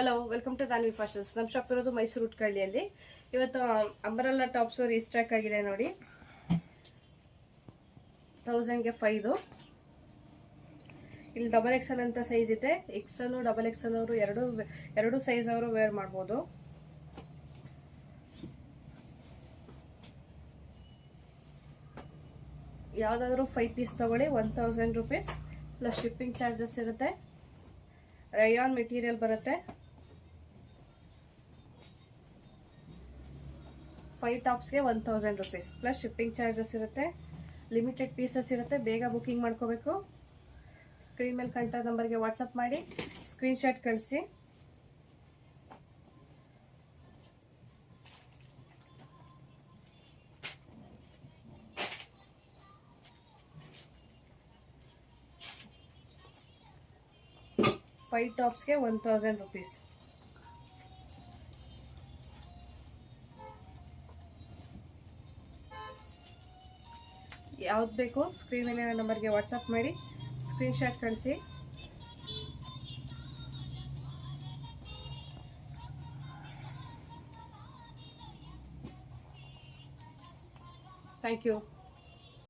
Hello, welcome to Tanvi fashions. ನಮ್ಮ shop ಇರೋದು ಮೈಸೂರು ಉಟ್ಕಳ್ಳಿಯಲ್ಲಿ. ಇವತ್ತು ಅಂಬ್ರೆಲ್ಲಾ ಟಾಪ್ಸು ರೀಸ್ಟಾಕ್ ಆಗಿದೆ ನೋಡಿ. 1000ಗೆ 5. ಇಲ್ಲಿ ಡಬಲ್ ಎಕ್ಸೆಲ್ ಅಂತ ಸೈಜ್ ಇದೆ. ಎಕ್ಸೆಲ್ ಡಬಲ್ ಎಕ್ಸೆಲ್ ಅವರು ಎರಡು ಸೈಜ್ ಅವರು ವೇರ್ ಮಾಡ್ಬೋದು. ಯಾವುದಾದ್ರೂ 5 ಪೀಸ್ ತಗೊಳ್ಳಿ, 1000 ರೂಪೀಸ್ ಪ್ಲಸ್ ಶಿಪ್ಪಿಂಗ್ ಚಾರ್ಜಸ್ ಇರುತ್ತೆ. ರಯಾನ್ ಮೆಟೀರಿಯಲ್ ಬರುತ್ತೆ. 5 ಟಾಪ್ಸ್ಗೆ 1000 ರೂಪೀಸ್ ಪ್ಲಸ್ ಶಿಪ್ಪಿಂಗ್ ಚಾರ್ಜಸ್ ಇರುತ್ತೆ. ಲಿಮಿಟೆಡ್ ಪೀಸಸ್ ಇರುತ್ತೆ. ಬೇಗ ಬುಕಿಂಗ್ ಮಾಡ್ಕೋಬೇಕು. ಸ್ಕ್ರೀನ್ ಮೇಲೆ ಕಾಣ್ತಾ ನಂಬರ್ಗೆ ವಾಟ್ಸಪ್ ಮಾಡಿ ಸ್ಕ್ರೀನ್ಶಾಟ್ ಕಳಿಸಿ. ಫೈವ್ ಟಾಪ್ಸ್ಗೆ 1000 ರೂಪೀಸ್. ಯಾವ್ದು ಬೇಕು ಸ್ಕ್ರೀನ್ ಮೇಲೆ ನಂಬರ್ಗೆ ವಾಟ್ಸಪ್ ಮಾಡಿ ಸ್ಕ್ರೀನ್ಶಾಟ್ ಕಳಿಸಿ. Thank you.